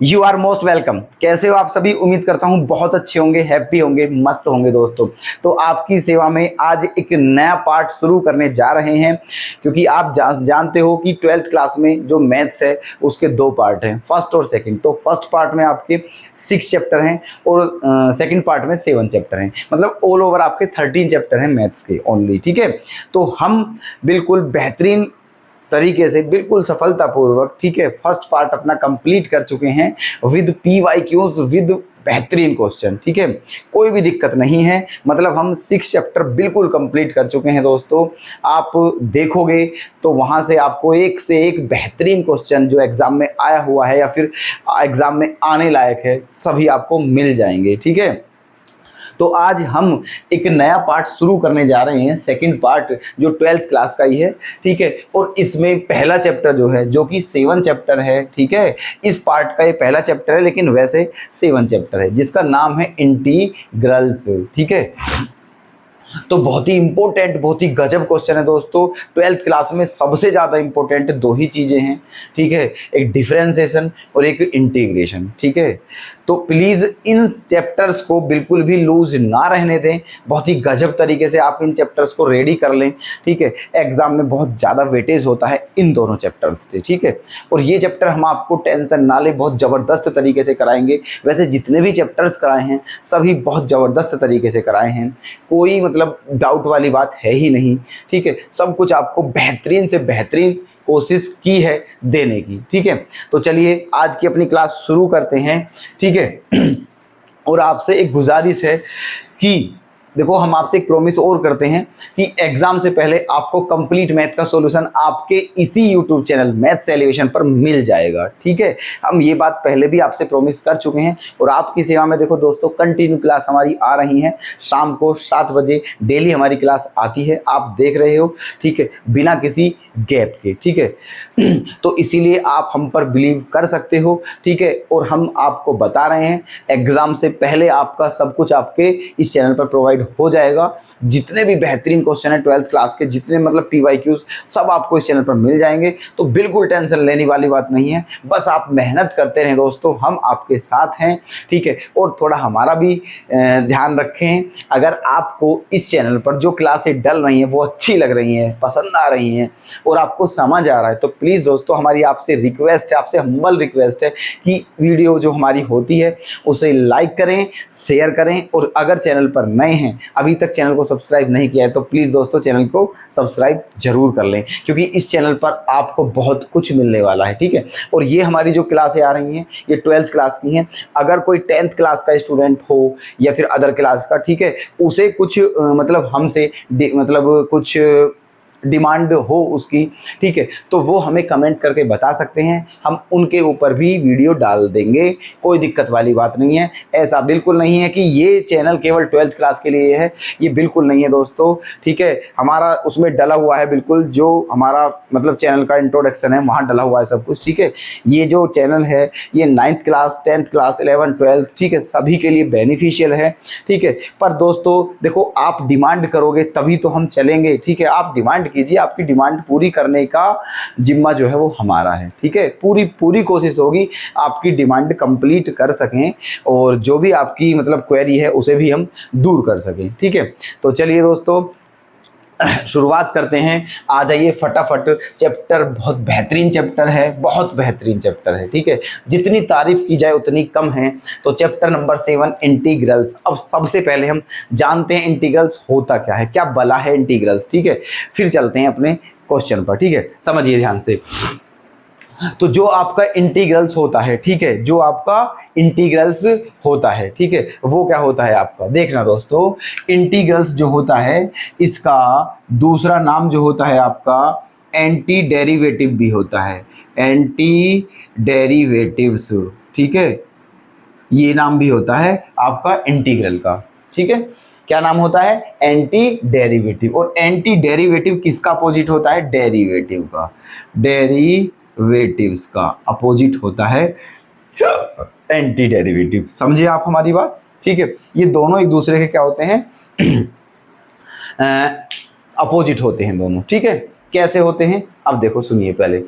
You are most welcome. कैसे हो आप सभी? उम्मीद करता हूँ बहुत अच्छे होंगे, हैप्पी होंगे, मस्त होंगे दोस्तों। तो आपकी सेवा में आज एक नया पार्ट शुरू करने जा रहे हैं, क्योंकि आप जानते हो कि 12th क्लास में जो मैथ्स है उसके दो पार्ट हैं, फर्स्ट और सेकंड। तो फर्स्ट पार्ट में आपके 6 चैप्टर हैं और सेकंड पार्ट में 7 चैप्टर हैं, मतलब ऑल ओवर आपके 13 चैप्टर हैं मैथ्स के ओनली। ठीक है, तो हम बिल्कुल बेहतरीन तरीके से, बिल्कुल सफलतापूर्वक, ठीक है, फर्स्ट पार्ट अपना कंप्लीट कर चुके हैं विद PYQs, विद बेहतरीन क्वेश्चन। ठीक है, कोई भी दिक्कत नहीं है, मतलब हम 6 चैप्टर बिल्कुल कंप्लीट कर चुके हैं दोस्तों। आप देखोगे तो वहाँ से आपको एक से एक बेहतरीन क्वेश्चन जो एग्ज़ाम में आया हुआ है या फिर एग्ज़ाम में आने लायक है, सभी आपको मिल जाएंगे। ठीक है, तो आज हम एक नया पार्ट शुरू करने जा रहे हैं, सेकंड पार्ट जो 12th क्लास का ही है। ठीक है, और इसमें पहला चैप्टर जो है, जो कि 7 चैप्टर है। ठीक है, इस पार्ट का ये पहला चैप्टर है, लेकिन वैसे 7 चैप्टर है, जिसका नाम है इंटीग्रल्स। ठीक है, तो बहुत ही इंपॉर्टेंट, बहुत ही गजब क्वेश्चन है दोस्तों। 12th क्लास में सबसे ज़्यादा इंपॉर्टेंट दो ही चीज़ें हैं। ठीक है, एक डिफरेंशिएशन और एक इंटीग्रेशन। ठीक है, तो प्लीज़ इन चैप्टर्स को बिल्कुल भी लूज ना रहने दें, बहुत ही गजब तरीके से आप इन चैप्टर्स को रेडी कर लें। ठीक है, एग्जाम में बहुत ज़्यादा वेटेज होता है इन दोनों चैप्टर्स से। ठीक है, और ये चैप्टर हम आपको टेंशन ना ले, बहुत ज़बरदस्त तरीके से कराएंगे। वैसे जितने भी चैप्टर्स कराए हैं सभी बहुत ज़बरदस्त तरीके से कराए हैं, कोई मतलब डाउट वाली बात है ही नहीं। ठीक है, सब कुछ आपको बेहतरीन से बेहतरीन कोशिश की है देने की। ठीक है, तो चलिए आज की अपनी क्लास शुरू करते हैं। ठीक है, और आपसे एक गुजारिश है कि देखो, हम आपसे एक प्रॉमिस और करते हैं कि एग्जाम से पहले आपको कंप्लीट मैथ का सॉल्यूशन आपके इसी यूट्यूब चैनल मैथ्स एलिवेशन पर मिल जाएगा। ठीक है, हम ये बात पहले भी आपसे प्रॉमिस कर चुके हैं और आपकी सेवा में देखो दोस्तों, कंटिन्यू क्लास हमारी आ रही हैं। शाम को 7 बजे डेली हमारी क्लास आती है, आप देख रहे हो। ठीक है, बिना किसी गैप के। ठीक है, तो इसीलिए आप हम पर बिलीव कर सकते हो। ठीक है, और हम आपको बता रहे हैं एग्जाम से पहले आपका सब कुछ आपके इस चैनल पर प्रोवाइड हो जाएगा। जितने भी बेहतरीन क्वेश्चन है 12th क्लास के, जितने मतलब PYQs, सब आपको इस चैनल पर मिल जाएंगे। तो बिल्कुल टेंशन लेने वाली बात नहीं है, बस आप मेहनत करते रहें दोस्तों, हम आपके साथ हैं। ठीक है, और थोड़ा हमारा भी ध्यान रखें। अगर आपको इस चैनल पर जो क्लासें डल रही हैं वो अच्छी लग रही हैं, पसंद आ रही हैं और आपको समझ आ रहा है, तो प्लीज़ दोस्तों हमारी आपसे रिक्वेस्ट है, आपसे हम्बल रिक्वेस्ट है कि वीडियो जो हमारी होती है उसे लाइक करें, शेयर करें, और अगर चैनल पर नए हैं, अभी तक चैनल को सब्सक्राइब नहीं किया है, तो प्लीज़ दोस्तों चैनल को सब्सक्राइब जरूर कर लें, क्योंकि इस चैनल पर आपको बहुत कुछ मिलने वाला है। ठीक है, और ये हमारी जो क्लासें आ रही हैं ये 12th क्लास की हैं। अगर कोई 10th क्लास का स्टूडेंट हो या फिर अदर क्लास का, ठीक है, उसे कुछ मतलब हमसे मतलब कुछ डिमांड हो उसकी, ठीक है, तो वो हमें कमेंट करके बता सकते हैं, हम उनके ऊपर भी वीडियो डाल देंगे। कोई दिक्कत वाली बात नहीं है। ऐसा बिल्कुल नहीं है कि ये चैनल केवल 12th क्लास के लिए है, ये बिल्कुल नहीं है दोस्तों। ठीक है, हमारा उसमें डला हुआ है बिल्कुल, जो हमारा मतलब चैनल का इंट्रोडक्शन है वहाँ डला हुआ है सब कुछ। ठीक है, ये जो चैनल है ये 9th class, 10th class, 11th, 12th, ठीक है, सभी के लिए बेनिफिशियल है। ठीक है, पर दोस्तों देखो, आप डिमांड करोगे तभी तो हम चलेंगे। ठीक है, आप डिमांड कीजिए, आपकी डिमांड पूरी करने का जिम्मा जो है वो हमारा है। ठीक है, पूरी पूरी कोशिश होगी आपकी डिमांड कंप्लीट कर सकें और जो भी आपकी मतलब क्वेरी है उसे भी हम दूर कर सकें। ठीक है, तो चलिए दोस्तों शुरुआत करते हैं। आ जाइए फटाफट। चैप्टर बहुत बेहतरीन चैप्टर है, बहुत बेहतरीन चैप्टर है। ठीक है, जितनी तारीफ की जाए उतनी कम है। तो चैप्टर नंबर 7 इंटीग्रल्स। अब सबसे पहले हम जानते हैं इंटीग्रल्स होता क्या है, क्या भला है इंटीग्रल्स। ठीक है, फिर चलते हैं अपने क्वेश्चन पर। ठीक है, समझिए ध्यान से। तो जो आपका इंटीग्रल्स होता है, ठीक है, जो आपका इंटीग्रल्स होता है, ठीक है, वो क्या होता है आपका, देखना दोस्तों। इंटीग्रल्स जो होता है इसका दूसरा नाम जो होता है आपका एंटी डेरिवेटिव भी होता है, एंटी डेरिवेटिव्स। ठीक है, ये नाम भी होता है आपका इंटीग्रल का। ठीक है, क्या नाम होता है, एंटी डेरिवेटिव। और एंटी डेरिवेटिव किसका अपोजिट होता है, डेरिवेटिव का। डेरिवेटिव्स का अपोजिट होता है एंटी डेरिवेटिव। समझिए आप हमारी बात। ठीक है, ये दोनों एक दूसरे के क्या होते हैं, अपोजिट होते हैं दोनों। ठीक है, कैसे होते हैं अब देखो, सुनिए पहले।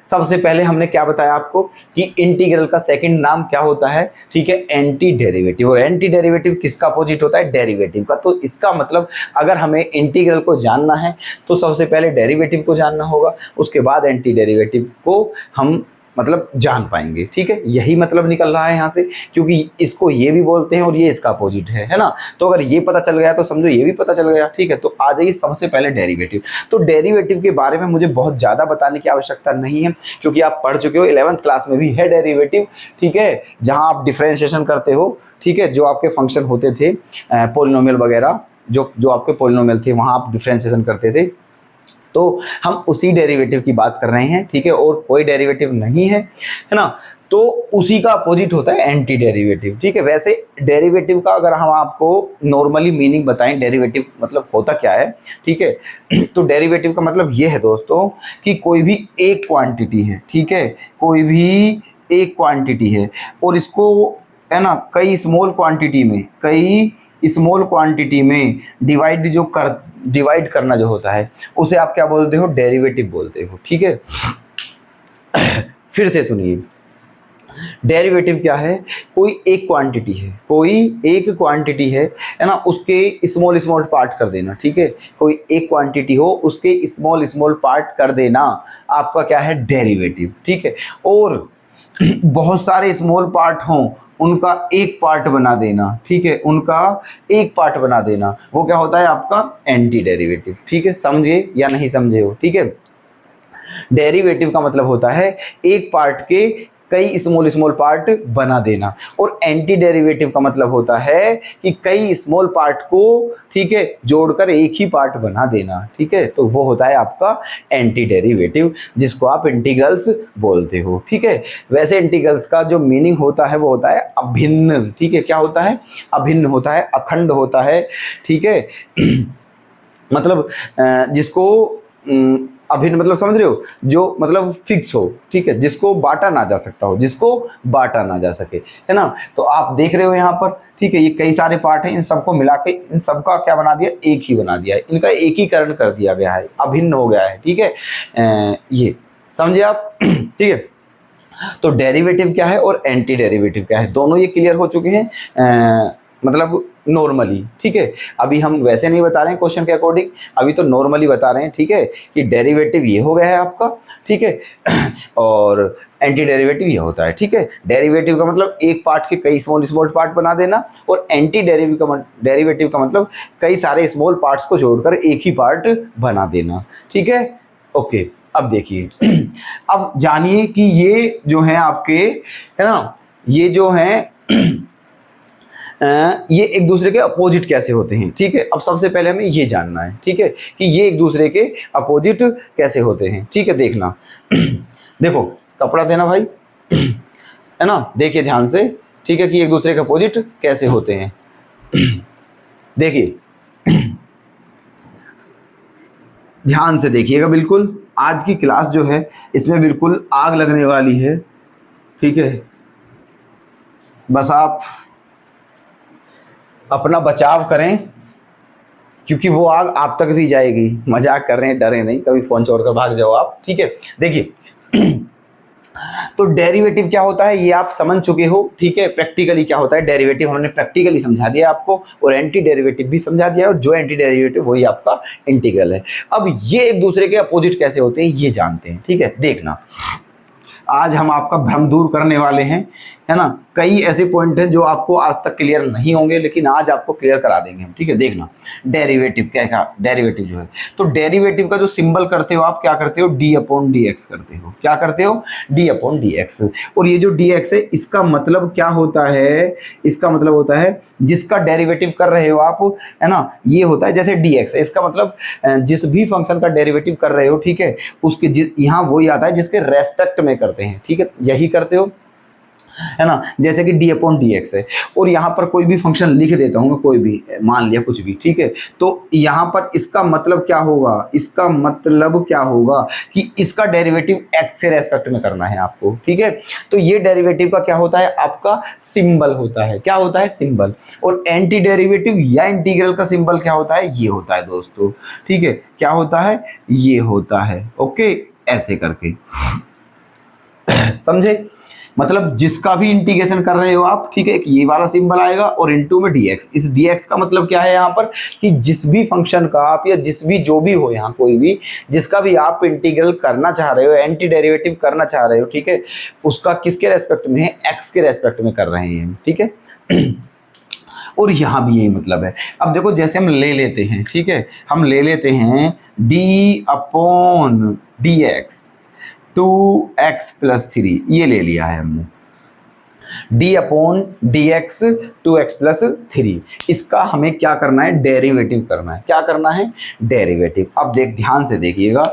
सबसे पहले हमने क्या बताया आपको कि इंटीग्रल का सेकंड नाम क्या होता है, ठीक है, एंटी डेरिवेटिव। और एंटी डेरिवेटिव किसका अपोजिट होता है, डेरिवेटिव का। तो इसका मतलब अगर हमें इंटीग्रल को जानना है तो सबसे पहले डेरिवेटिव को जानना होगा, उसके बाद एंटी डेरिवेटिव को हम मतलब जान पाएंगे, ठीक है। यही मतलब निकल रहा है यहाँ से, क्योंकि इसको ये भी बोलते हैं और ये इसका अपोजिट है ना। तो अगर ये पता चल गया तो समझो ये भी पता चल गया, ठीक है। तो आ जाइए सबसे पहले डेरिवेटिव। तो डेरिवेटिव के बारे में मुझे बहुत ज़्यादा बताने की आवश्यकता नहीं है, क्योंकि आप पढ़ चुके हो, 11th क्लास में भी है डेरिवेटिव, ठीक है, जहाँ आप डिफ्रेंशिएशन करते हो, ठीक है, जो आपके फंक्शन होते थे पोलिनोमियल वगैरह, जो आपके पोलिनोमियल थे वहाँ आप डिफ्रेंशिएशन करते थे। तो हम उसी डेरिवेटिव की बात कर रहे हैं, ठीक है, और कोई डेरिवेटिव नहीं है ना। तो उसी का अपोजिट होता है एंटी डेरिवेटिव, ठीक है। वैसे डेरिवेटिव का अगर हम आपको नॉर्मली मीनिंग बताएं, डेरिवेटिव मतलब होता क्या है, ठीक है, तो डेरिवेटिव का मतलब ये है दोस्तों कि कोई भी एक क्वांटिटी है, ठीक है, कोई भी एक क्वांटिटी है और इसको है ना कई स्मॉल क्वांटिटी में डिवाइड करना जो होता है उसे आप क्या बोलते हो, डेरिवेटिव बोलते हो, ठीक है। फिर से सुनिए, डेरिवेटिव क्या है, कोई एक क्वांटिटी है ना, उसके स्मॉल पार्ट कर देना, ठीक है। कोई एक क्वांटिटी हो उसके स्मॉल पार्ट कर देना आपका क्या है, डेरिवेटिव, ठीक है। और बहुत सारे स्मॉल पार्ट हों उनका एक पार्ट बना देना, ठीक है, उनका एक पार्ट बना देना, वो क्या होता है आपका एंटी डेरिवेटिव, ठीक है। समझे या नहीं समझे हो, ठीक है। डेरिवेटिव का मतलब होता है एक पार्ट के कई स्मॉल पार्ट बना देना, और एंटी डेरिवेटिव का मतलब होता है कि कई स्मॉल पार्ट को, ठीक है, जोड़कर एक ही पार्ट बना देना, ठीक है। तो वो होता है आपका एंटी डेरिवेटिव, जिसको आप इंटीग्रल्स बोलते हो, ठीक है। वैसे इंटीग्रल्स का जो मीनिंग होता है वो होता है अभिन्न, ठीक है। क्या होता है, अभिन्न होता है, अखंड होता है, ठीक है। मतलब जिसको अभिन्न मतलब समझ रहे हो, जो मतलब फिक्स हो, ठीक है, जिसको बांटा ना जा सकता हो, जिसको बांटा ना जा सके, है ना। तो आप देख रहे हो यहाँ पर, ठीक है, ये कई सारे पार्ट हैं, इन सबको मिला के इन सबका क्या बना दिया, एक ही बना दिया है, इनका एकीकरण कर दिया गया है, अभिन्न हो गया है, ठीक है। ये समझे आप, ठीक है। तो डेरिवेटिव क्या है और एंटी डेरिवेटिव क्या है, दोनों ये क्लियर हो चुके हैं मतलब नॉर्मली, ठीक है। अभी हम वैसे नहीं बता रहे हैं क्वेश्चन के अकॉर्डिंग, अभी तो नॉर्मली बता रहे हैं, ठीक है, कि डेरिवेटिव ये हो गया है आपका, ठीक है, और एंटी डेरिवेटिव ये होता है, ठीक है। डेरिवेटिव का मतलब एक पार्ट के कई स्मॉल पार्ट बना देना, और एंटी डेरिवेटिव का मतलब कई सारे स्मॉल पार्ट्स को जोड़कर एक ही पार्ट बना देना, ठीक है। ओके, अब देखिए, अब जानिए कि ये जो है आपके, है ना, ये जो है ये एक दूसरे के अपोजिट कैसे होते हैं, ठीक है। अब सबसे पहले हमें ये जानना है, ठीक है, कि ये एक दूसरे के अपोजिट कैसे होते हैं, ठीक है। देखना, देखो, कपड़ा देना भाई, है ना, देखिए ध्यान से, ठीक है, कि एक दूसरे के अपोजिट कैसे होते हैं। देखिए, ध्यान से देखिएगा, बिल्कुल आज की क्लास जो है इसमें बिल्कुल आग लगने वाली है, ठीक है। बस आप अपना बचाव करें, क्योंकि वो आग आप तक भी जाएगी। मजाक कर रहे हैं, डरे नहीं, कभी फोन छोड़कर भाग जाओ आप, ठीक है। देखिए, तो डेरिवेटिव क्या होता है ये आप समझ चुके हो, ठीक है। प्रैक्टिकली क्या होता है डेरिवेटिव, हमने प्रैक्टिकली समझा दिया आपको, और एंटी डेरिवेटिव भी समझा दिया, और जो एंटी डेरिवेटिव वही आपका इंटीग्रल है। अब ये एक दूसरे के अपोजिट कैसे होते हैं ये जानते हैं, ठीक है। देखना, आज हम आपका भ्रम दूर करने वाले हैं, है ना। कई ऐसे पॉइंट हैं जो आपको आज तक क्लियर नहीं होंगे, लेकिन आज आपको क्लियर करा देंगे हम, ठीक है। देखना, डेरिवेटिव क्या डेरिवेटिव जो है, तो डेरिवेटिव का जो सिंबल करते हो आप, क्या करते हो, d/dx करते हो। क्या करते हो, d/dx। और ये जो dx है इसका मतलब क्या होता है, इसका मतलब होता है जिसका डेरिवेटिव कर रहे हो आप, है ना, ये होता है जैसे dx है, इसका मतलब जिस भी फंक्शन का डेरिवेटिव कर रहे हो, ठीक है, उसके यहाँ वही आता है जिसके रेस्पेक्ट में करते हैं, ठीक है, यही करते हो, है ना। जैसे कि d/dx है, और यहाँ पर कोई भी फंक्शन लिख देता हूँ मैं, कोई भी मान लिया कुछ भी, ठीक है। तो यहाँ पर इसका मतलब क्या होगा, इसका मतलब क्या होगा कि इसका डेरिवेटिव x से रेस्पेक्ट में करना है आपको, ठीक है। तो ये डेरिवेटिव का क्या होता है, आपका सिंबल होता है। क्या होता है, सिंबल। और एंटी डेरिवेटिव या इंटीग्रल का सिंबल क्या होता है, ये होता है दोस्तों, ठीक है। क्या होता है, ये होता है, ओके, ऐसे करके। समझे? मतलब जिसका भी इंटीग्रेशन कर रहे हो आप, ठीक है, कि ये वाला सिंबल आएगा और इनटू में dx। इस dx का मतलब क्या है यहाँ पर, कि जिस भी फंक्शन का आप या जिस भी जो भी हो यहाँ कोई भी, जिसका भी आप इंटीग्रल करना चाह रहे हो, एंटी डेरिवेटिव करना चाह रहे हो, ठीक है, उसका किसके रेस्पेक्ट में है, x के रेस्पेक्ट में कर रहे हैं, ठीक है। और यहाँ भी यही मतलब है। अब देखो जैसे हम ले लेते हैं, ठीक है, हम ले लेते हैं d/dx 2x+3, ये ले लिया है हमने, d/dx 2x+3। इसका हमें क्या करना है, डेरिवेटिव करना है। क्या करना है, डेरिवेटिव। अब ध्यान से देखिएगा,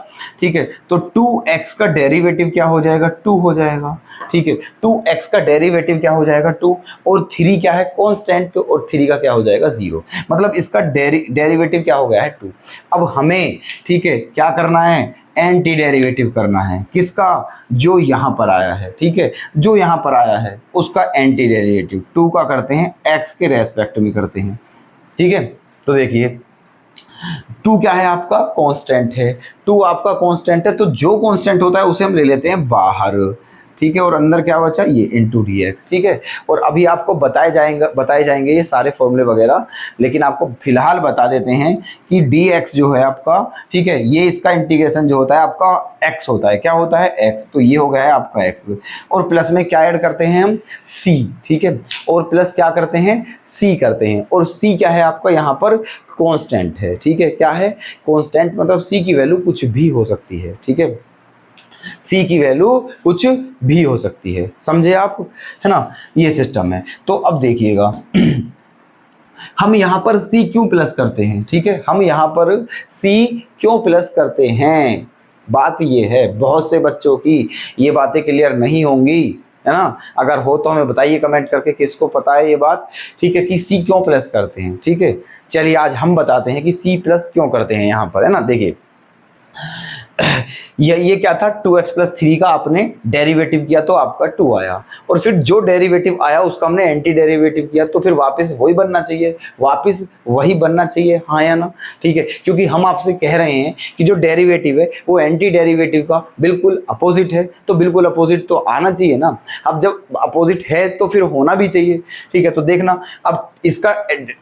ठीक है, तो 2x का डेरिवेटिव क्या हो जाएगा, 2 हो जाएगा, ठीक है। 2x का डेरिवेटिव क्या हो जाएगा, 2, और 3 क्या है, कांस्टेंट, और 3 का क्या हो जाएगा, 0। मतलब इसका डेरिवेटिव क्या हो गया है, 2। अब हमें, ठीक है, क्या करना है, एंटी डेरिवेटिव करना है। किसका, जो यहाँ पर आया है, ठीक है, जो यहाँ पर आया है उसका एंटी डेरिवेटिव 2 का करते हैं, x के रेस्पेक्ट में करते हैं, ठीक है। तो देखिए 2 क्या है आपका, कांस्टेंट है। 2 आपका कांस्टेंट है, तो जो कांस्टेंट होता है उसे हम ले लेते हैं बाहर, ठीक है, और अंदर क्या बचा, ये इनटू dx, ठीक है। और अभी आपको बताए जाएंगे ये सारे फॉर्मूले वगैरह, लेकिन आपको फिलहाल बता देते हैं कि dx जो है आपका, ठीक है, ये इसका इंटीग्रेशन जो होता है आपका x होता है। क्या होता है, x। तो ये हो गया है आपका x, और प्लस में क्या ऐड करते हैं हम, c, ठीक है, और प्लस क्या करते हैं, c करते हैं, और c क्या है आपका यहाँ पर, कांस्टेंट है, ठीक है। क्या है, कांस्टेंट, मतलब c की वैल्यू कुछ भी हो सकती है, ठीक है, C की वैल्यू कुछ भी हो सकती है, समझे आप, है ना, ये सिस्टम है। तो अब देखिएगा हम यहाँ पर C क्यों प्लस करते हैं, ठीक है, हम यहाँ पर C क्यों प्लस करते हैं, बात ये है, बहुत से बच्चों की ये बातें क्लियर नहीं होंगी, है ना। अगर हो तो हमें बताइए कमेंट करके, किसको पता है ये बात, ठीक है, कि C क्यों प्लस करते हैं, ठीक है। चलिए आज हम बताते हैं कि C प्लस क्यों करते हैं यहाँ पर, है ना। देखिए ये क्या था, 2x+3 का आपने डेरिवेटिव किया तो आपका 2 आया, और फिर जो डेरिवेटिव आया उसका हमने एंटी डेरिवेटिव किया, तो फिर वापस वही बनना चाहिए, वापस वही बनना चाहिए, हाँ या ना, ठीक है। क्योंकि हम आपसे कह रहे हैं कि जो डेरिवेटिव है वो एंटी डेरिवेटिव का बिल्कुल अपोजिट है, तो बिल्कुल अपोजिट तो आना चाहिए ना। अब जब अपोजिट है तो फिर होना भी चाहिए, ठीक है। तो देखना, अब इसका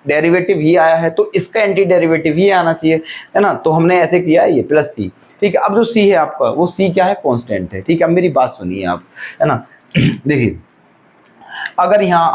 डेरिवेटिव ये आया है तो इसका एंटी डेरिवेटिव ये आना चाहिए, है ना। तो हमने ऐसे किया, ये प्लस C, ठीक है। अब जो C है आपका, वो C क्या है, कांस्टेंट है, ठीक है। अब मेरी बात सुनिए आप, है ना। देखिए अगर यहाँ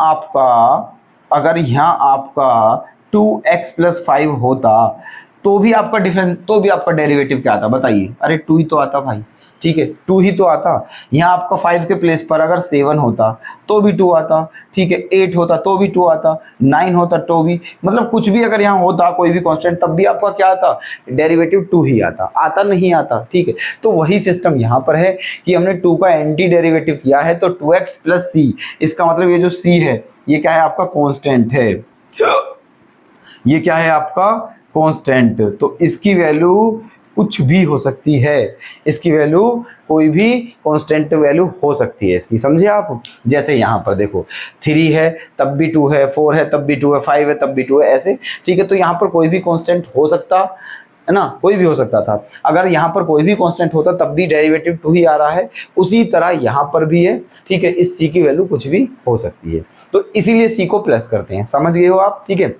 आपका 2x+5 होता तो भी आपका डिफरेंस, तो भी आपका डेरिवेटिव क्या आता, बताइए, अरे 2 ही तो आता भाई, ठीक है, 2 ही तो आता। यहाँ आपका 5 के प्लेस पर अगर 7 होता तो भी 2 आता, ठीक है, 8 होता तो भी 2 आता, 9 होता तो भी, मतलब कुछ भी अगर यहाँ होता कोई भी कांस्टेंट, तब भी आपका क्या आता, डेरिवेटिव 2 ही आता नहीं आता, ठीक है। तो वही सिस्टम यहाँ पर है कि हमने 2 का एंटी डेरिवेटिव किया है, तो 2x+c, इसका मतलब ये जो c है ये क्या है आपका, कांस्टेंट है, ये क्या है आपका, कांस्टेंट। तो इसकी वैल्यू कुछ भी हो सकती है, इसकी वैल्यू कोई भी कांस्टेंट वैल्यू हो सकती है इसकी, समझे आप। जैसे यहाँ पर देखो 3 है तब भी 2 है, 4 है तब भी 2 है, 5 है तब भी 2 है, ऐसे, ठीक है। तो यहाँ पर कोई भी कांस्टेंट हो सकता है ना, कोई भी हो सकता था। अगर यहाँ पर कोई भी कांस्टेंट होता तब भी डेरिवेटिव 2 ही आ रहा है, उसी तरह यहाँ पर भी है, ठीक है। इस C की वैल्यू कुछ भी हो सकती है, तो इसीलिए C को प्लस करते हैं, समझ गए हो आप, ठीक है,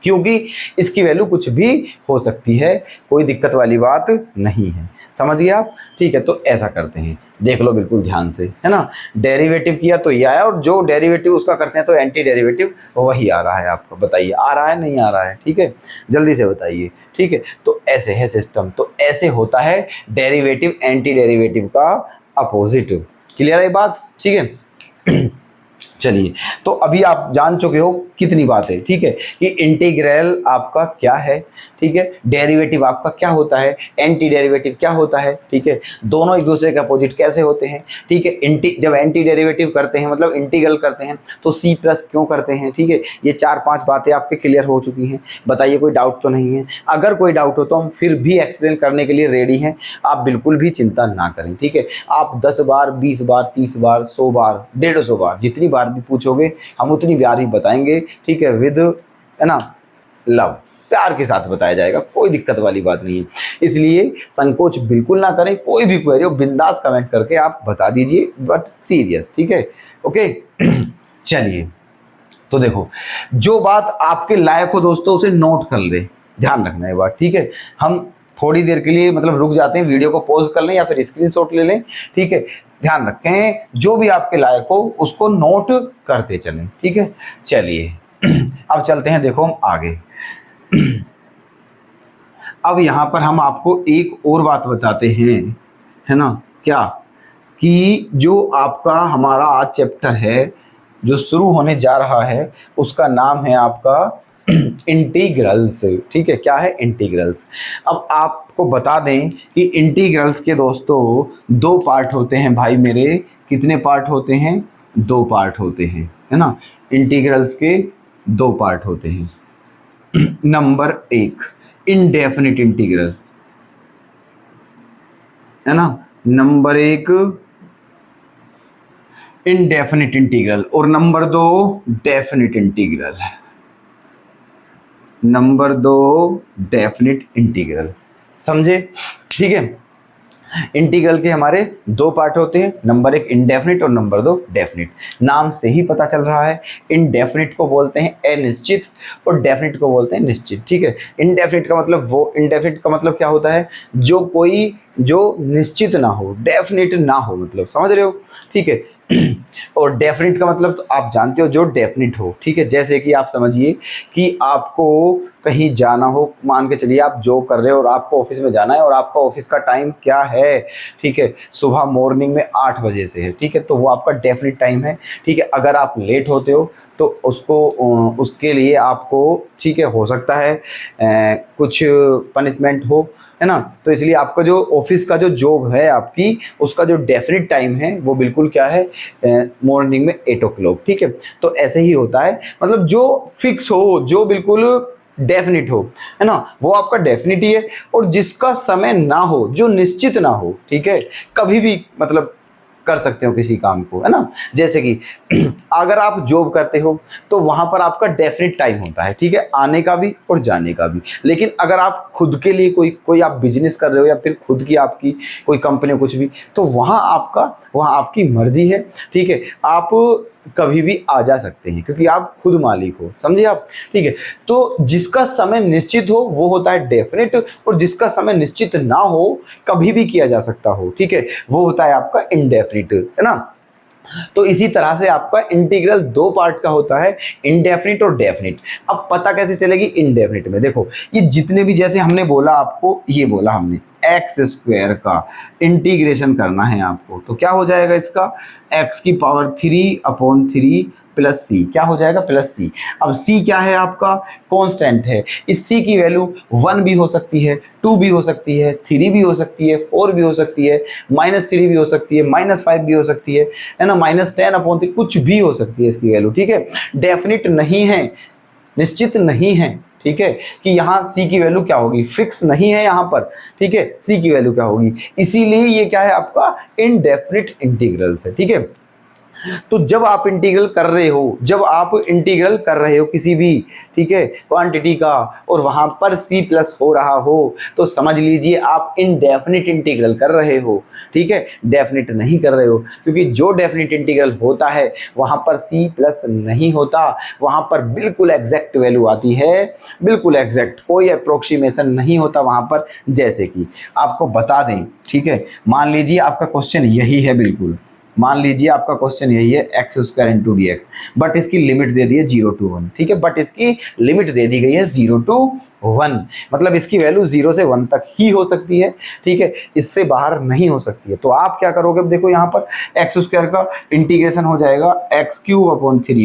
क्योंकि इसकी वैल्यू कुछ भी हो सकती है, कोई दिक्कत वाली बात नहीं है, समझ गए आप, ठीक है। तो ऐसा करते हैं, देख लो बिल्कुल ध्यान से, है ना। डेरिवेटिव किया तो ये आया, और जो डेरिवेटिव उसका करते हैं तो एंटी डेरिवेटिव वही आ रहा है आपको, बताइए आ रहा है नहीं आ रहा है, ठीक है, जल्दी से बताइए, ठीक है। तो ऐसे है सिस्टम, तो ऐसे होता है डेरिवेटिव एंटी डेरिवेटिव का अपोजिट, क्लियर है बात, ठीक है। चलिए, तो अभी आप जान चुके हो कितनी बातें, ठीक है, कि इंटीग्रल आपका क्या है, ठीक है, डेरिवेटिव आपका क्या होता है, एंटी डेरिवेटिव क्या होता है, ठीक है, दोनों एक दूसरे के अपोजिट कैसे होते हैं, ठीक है। जब एंटी डेरिवेटिव करते हैं मतलब इंटीग्रल करते हैं तो C प्लस क्यों करते हैं, ठीक है। ये 4-5 बातें आपके क्लियर हो चुकी हैं, बताइए कोई डाउट तो नहीं है। अगर कोई डाउट हो तो हम फिर भी एक्सप्लेन करने के लिए रेडी हैं, आप बिल्कुल भी चिंता ना करें, ठीक है। आप 10 बार 20 बार 30 बार 100 बार 150 बार जितनी बार भी पूछोगे हम उतनी बार ही बताएंगे, ठीक है, विद, है ना, लव, प्यार के साथ बताया जाएगा, कोई दिक्कत वाली बात नहीं है। इसलिए संकोच बिल्कुल ना करें, कोई भी क्वेरी हो बिंदास कमेंट करके आप बता दीजिए, बट सीरियस, ठीक है, ओके। चलिए, तो देखो, जो बात आपके लायक हो दोस्तों उसे नोट कर ले, ध्यान रखना है बात, ठीक है। हम थोड़ी देर के लिए मतलब रुक जाते हैं, वीडियो को पॉज कर लें या फिर स्क्रीनशॉट ले लें, ठीक है। ध्यान रखें, जो भी आपके लायक हो उसको नोट करते चलें, ठीक है। चलिए अब चलते हैं, देखो हम आगे। अब यहाँ पर हम आपको एक और बात बताते हैं, है ना, क्या कि जो आपका हमारा आज चैप्टर है जो शुरू होने जा रहा है उसका नाम है आपका इंटीग्रल्स, ठीक है। क्या है? इंटीग्रल्स। अब आपको बता दें कि इंटीग्रल्स के दोस्तों दो पार्ट होते हैं भाई मेरे। कितने पार्ट होते हैं? दो पार्ट होते हैं, है ना। इंटीग्रल्स के दो पार्ट होते हैं। नंबर एक, इनडेफिनिट इंटीग्रल, है ना। नंबर एक, इनडेफिनिट इंटीग्रल, और नंबर दो, डेफिनिट इंटीग्रल। नंबर दो, डेफिनिट इंटीग्रल, समझे? ठीक है। इंटीग्रल के हमारे दो पार्ट होते हैं, नंबर एक इनडेफिनिट और नंबर दो डेफिनिट। नाम से ही पता चल रहा है, इनडेफिनिट को बोलते हैं अनिश्चित और डेफिनिट को बोलते हैं निश्चित, ठीक है। इनडेफिनिट का मतलब इनडेफिनिट का मतलब क्या होता है? जो निश्चित ना हो, डेफिनिट ना हो, मतलब समझ रहे हो, ठीक है। और डेफिनिट का मतलब तो आप जानते हो, जो डेफिनिट हो, ठीक है। जैसे कि आप समझिए कि आपको कहीं जाना हो, मान के चलिए आप जॉब कर रहे हो और आपको ऑफिस में जाना है और आपका ऑफिस का टाइम क्या है, ठीक है, सुबह मॉर्निंग में 8 बजे से है, ठीक है। तो वो आपका डेफिनिट टाइम है, ठीक है। अगर आप लेट होते हो तो उसके लिए आपको, ठीक है, हो सकता है कुछ पनिशमेंट हो, है ना। तो इसलिए आपका जो ऑफिस का जो जॉब है आपकी, उसका जो डेफिनिट टाइम है वो बिल्कुल क्या है? मॉर्निंग में 8 o'clock, ठीक है। तो ऐसे ही होता है, मतलब जो फिक्स हो, जो बिल्कुल डेफिनिट हो, है ना, वो आपका डेफिनिट ही है। और जिसका समय ना हो, जो निश्चित ना हो, ठीक है, कभी भी मतलब कर सकते हो किसी काम को, है ना। जैसे कि अगर आप जॉब करते हो तो वहां पर आपका डेफिनेट टाइम होता है, ठीक है, आने का भी और जाने का भी। लेकिन अगर आप खुद के लिए कोई आप बिजनेस कर रहे हो या फिर खुद की आपकी कोई कंपनी, कुछ भी, तो वहां आपकी मर्जी है, ठीक है। आप कभी भी आ जा सकते हैं क्योंकि आप खुद मालिक हो, समझे आप, ठीक है। तो जिसका समय निश्चित हो वो होता है डेफिनेट, और जिसका समय निश्चित ना हो, कभी भी किया जा सकता हो, ठीक है, वो होता है आपका इनडेफिनिट, है ना। तो इसी तरह से आपका इंटीग्रल दो पार्ट का होता है, इनडेफिनिट और डेफिनिट। अब पता कैसे चलेगी इनडेफिनिट में? देखो, ये जितने भी, जैसे हमने बोला आपको, ये बोला हमने एक्स स्क्वायर का इंटीग्रेशन करना है आपको, तो क्या हो जाएगा इसका? एक्स की पावर 3/3 प्लस सी, क्या हो जाएगा? प्लस सी। अब सी क्या है आपका? कांस्टेंट है। इस सी की वैल्यू 1 भी हो सकती है, 2 भी हो सकती है, 3 भी हो सकती है, 4 भी हो सकती है, -3 भी हो सकती है, -5 भी हो सकती है ना, -10/3, कुछ भी हो सकती है इसकी वैल्यू, ठीक है। डेफिनिट नहीं है, निश्चित नहीं है, ठीक है, कि यहाँ सी की वैल्यू क्या होगी, फिक्स नहीं है यहाँ पर, ठीक है, सी की वैल्यू क्या होगी। इसीलिए ये क्या है आपका? इनडेफिनिट इंटीग्रल्स है, ठीक है। तो जब आप इंटीग्रल कर रहे हो किसी भी, ठीक है, क्वांटिटी का, और वहां पर सी प्लस हो रहा हो, तो समझ लीजिए आप इनडेफिनिट इंटीग्रल कर रहे हो, ठीक है, डेफिनिट नहीं कर रहे हो। क्योंकि जो डेफिनिट इंटीग्रल होता है वहां पर सी प्लस नहीं होता, वहां पर बिल्कुल एग्जैक्ट वैल्यू आती है, बिल्कुल एग्जैक्ट, कोई अप्रोक्सीमेशन नहीं होता वहां पर। जैसे कि आपको बता दें, ठीक है, मान लीजिए आपका क्वेश्चन यही है, बिल्कुल मान लीजिए आपका क्वेश्चन यही है, x² × dx, बट इसकी लिमिट दे दी है 0 to 1, ठीक है, बट इसकी लिमिट दे दी गई है 0 to 1, मतलब इसकी वैल्यू 0 से 1 तक ही हो सकती है, ठीक है, इससे बाहर नहीं हो सकती है। तो आप क्या करोगे? अब देखो यहाँ पर x² का इंटीग्रेशन हो जाएगा x³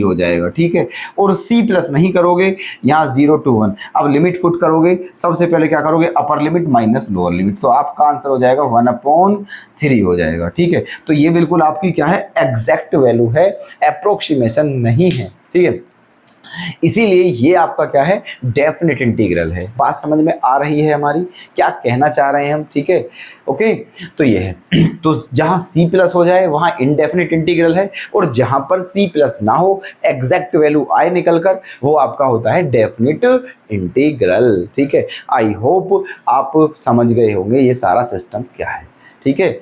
हो जाएगा, ठीक है, और c प्लस नहीं करोगे, यहाँ 0 to 1। अब लिमिट पुट करोगे, सबसे पहले क्या करोगे? Upper limit minus lower limit, तो आपका आंसर हो जाएगा 1/3 हो जाएगा, ठीक है। तो ये बिल्कुल आपकी क्या है? एग्जैक्ट वैल्यू है, अप्रोक्सीमेशन नहीं है, ठीक है। इसीलिए ये आपका क्या है, डेफिनेट इंटीग्रल है। बात समझ में आ रही है हमारी, क्या कहना चाह रहे हैं हम, ठीक है। ओके, तो ये है। तो जहां c प्लस हो जाए वहां इनडेफिनेट इंटीग्रल है, और जहां पर c प्लस ना हो, एग्जैक्ट वैल्यू आए निकल कर, वो आपका होता है डेफिनेट इंटीग्रल, ठीक है। आई होप आप समझ गए होंगे ये सारा सिस्टम क्या है, ठीक है।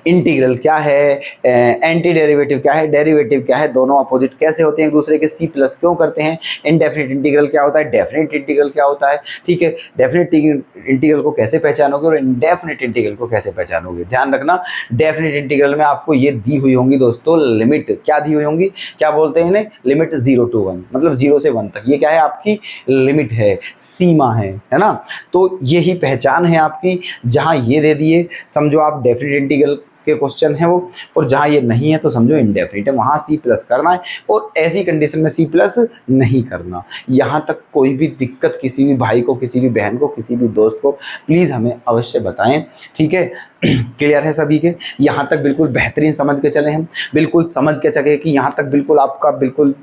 इंटीग्रल क्या है, एंटी डेरिवेटिव क्या है, डेरिवेटिव क्या है, दोनों अपोजिट कैसे होते हैं एक दूसरे के, सी प्लस क्यों करते हैं, इनडेफिनिट इंटीग्रल क्या होता है, डेफिनिट इंटीग्रल क्या होता है, ठीक है। डेफिनिट इंटीग्रल को कैसे पहचानोगे और इनडेफिनिट इंटीग्रल को कैसे पहचानोगे। ध्यान रखना, डेफिनिट इंटीग्रल में आपको ये दी हुई होंगी दोस्तों लिमिट, क्या दी हुई होंगी, क्या बोलते हैं इन्हें, लिमिट 0 to 1, मतलब 0 से 1 तक, ये क्या है आपकी लिमिट है, सीमा है ना। तो यही पहचान है आपकी, जहां ये दे दिए समझो आप डेफिनिट इंटीग्रल के क्वेश्चन है वो, और जहां ये नहीं है तो समझो इनडेफिनिट है, वहां सी प्लस करना है, और ऐसी कंडीशन में सी प्लस नहीं करना। यहां तक कोई भी दिक्कत किसी भी भाई को, किसी भी बहन को, किसी भी दोस्त को प्लीज़ हमें अवश्य बताएं, ठीक है। क्लियर है सभी के, यहाँ तक बिल्कुल बेहतरीन समझ के चले हम, बिल्कुल समझ के चले कि यहाँ तक बिल्कुल आपका बिल्कुल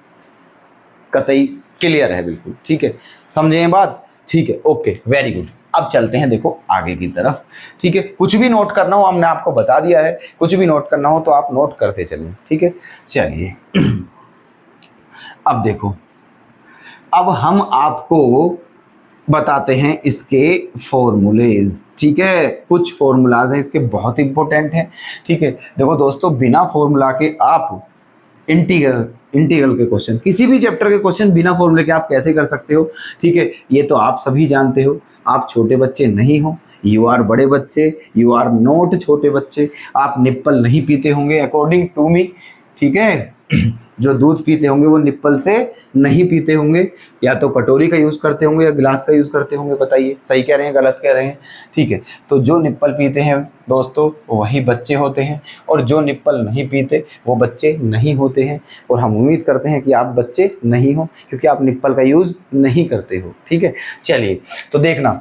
कतई क्लियर है, बिल्कुल ठीक है, समझे ये बात, ठीक है, ओके, वेरी गुड। अब चलते हैं देखो आगे की तरफ, ठीक है। कुछ भी नोट करना हो हमने आपको बता दिया है, कुछ भी नोट करना हो तो आप नोट करते चलिए, ठीक है। चलिए अब देखो, अब हम आपको बताते हैं इसके फॉर्मूलेज, ठीक है। कुछ फॉर्मूलाज हैं इसके बहुत इंपॉर्टेंट हैं, ठीक है। देखो दोस्तों, बिना फॉर्मूला के आप इंटीग्रल के क्वेश्चन, किसी भी चैप्टर के क्वेश्चन बिना फॉर्मूले के आप कैसे कर सकते हो, ठीक है। ये तो आप सभी जानते हो, आप छोटे बच्चे नहीं हो, यू आर बड़े बच्चे, यू आर नॉट छोटे बच्चे, आप निप्पल नहीं पीते होंगे अकॉर्डिंग टू मी, ठीक है। जो दूध पीते होंगे वो निप्पल से नहीं पीते होंगे, या तो कटोरी का यूज़ करते होंगे या गिलास का यूज़ करते होंगे, बताइए सही कह रहे हैं गलत कह रहे हैं, ठीक है। तो जो निप्पल पीते हैं दोस्तों वही बच्चे होते हैं, और जो निप्पल नहीं पीते वो बच्चे नहीं होते हैं, और हम उम्मीद करते हैं कि आप बच्चे नहीं हो क्योंकि आप निप्पल का यूज़ नहीं करते हो, ठीक है। चलिए तो देखना,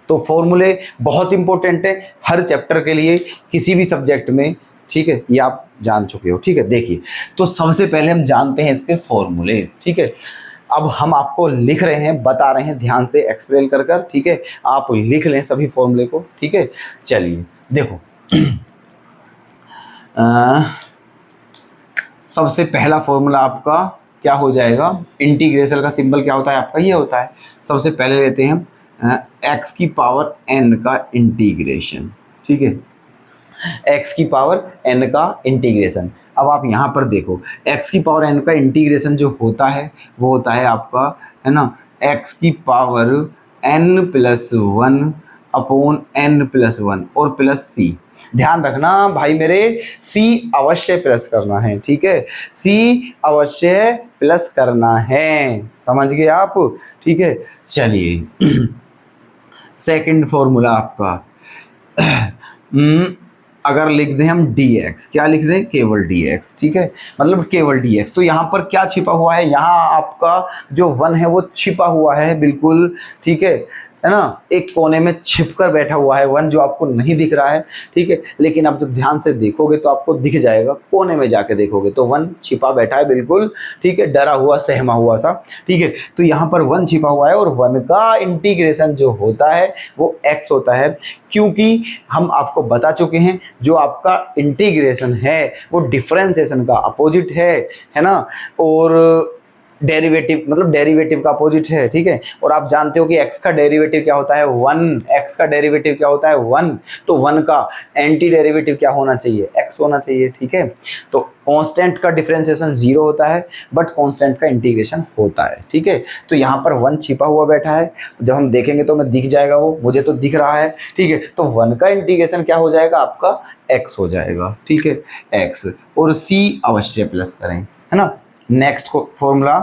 तो फॉर्मूले बहुत इंपॉर्टेंट है हर चैप्टर के लिए, किसी भी सब्जेक्ट में, ठीक है, ये आप जान चुके हो, ठीक है। देखिए, तो सबसे पहले हम जानते हैं इसके फॉर्मूले, ठीक है। अब हम आपको लिख रहे हैं, बता रहे हैं, ध्यान से एक्सप्लेन कर कर, ठीक है। आप लिख लें सभी फॉर्मूले को, ठीक है। चलिए देखो, सबसे पहला फॉर्मूला आपका क्या हो जाएगा, इंटीग्रेशन का सिंबल क्या होता है आपका, ये होता है। सबसे पहले लेते हैं हम x की पावर n का इंटीग्रेशन, ठीक है, x की पावर n का इंटीग्रेशन। अब आप यहाँ पर देखो, x की पावर n का इंटीग्रेशन जो होता है वो होता है आपका, है ना, x की पावर n+1 अपॉन n+1 और प्लस c। ध्यान रखना भाई मेरे, c अवश्य प्लस करना है, ठीक है, c अवश्य प्लस करना है, समझ गए आप, ठीक है। चलिए सेकंड फॉर्मूला आपका, अगर लिख दें हम dx, क्या लिख दें, केवल dx, ठीक है, मतलब केवल dx। तो यहाँ पर क्या छिपा हुआ है, यहाँ आपका जो 1 है वो छिपा हुआ है बिल्कुल, ठीक है ना, एक कोने में छिपकर बैठा हुआ है 1, जो आपको नहीं दिख रहा है, ठीक है। लेकिन अब जब ध्यान से देखोगे तो आपको दिख जाएगा, कोने में जाके देखोगे तो 1 छिपा बैठा है बिल्कुल, ठीक है, डरा हुआ सहमा हुआ सा, ठीक है। तो यहाँ पर 1 छिपा हुआ है, और 1 का इंटीग्रेशन जो होता है वो x होता है, क्योंकि हम आपको बता चुके हैं जो आपका इंटीग्रेशन है वो डिफरेंशिएशन का अपोजिट है ना, और डेरिवेटिव मतलब डेरिवेटिव का अपोजिट है, ठीक है। और आप जानते हो कि x का डेरिवेटिव क्या होता है 1, x का डेरिवेटिव क्या होता है 1, तो 1 का एंटी डेरिवेटिव क्या होना चाहिए, x होना चाहिए, ठीक है। तो कांस्टेंट का डिफरेंशिएशन 0 होता है, बट कांस्टेंट का इंटीग्रेशन होता है, ठीक है। तो यहाँ पर 1 छिपा हुआ बैठा है, जब हम देखेंगे तो हमें दिख जाएगा, वो मुझे तो दिख रहा है, ठीक है। तो 1 का इंटीग्रेशन क्या हो जाएगा आपका, x हो जाएगा, ठीक है, x, और c अवश्य प्लस करें, है ना। नेक्स्ट फॉर्मूला,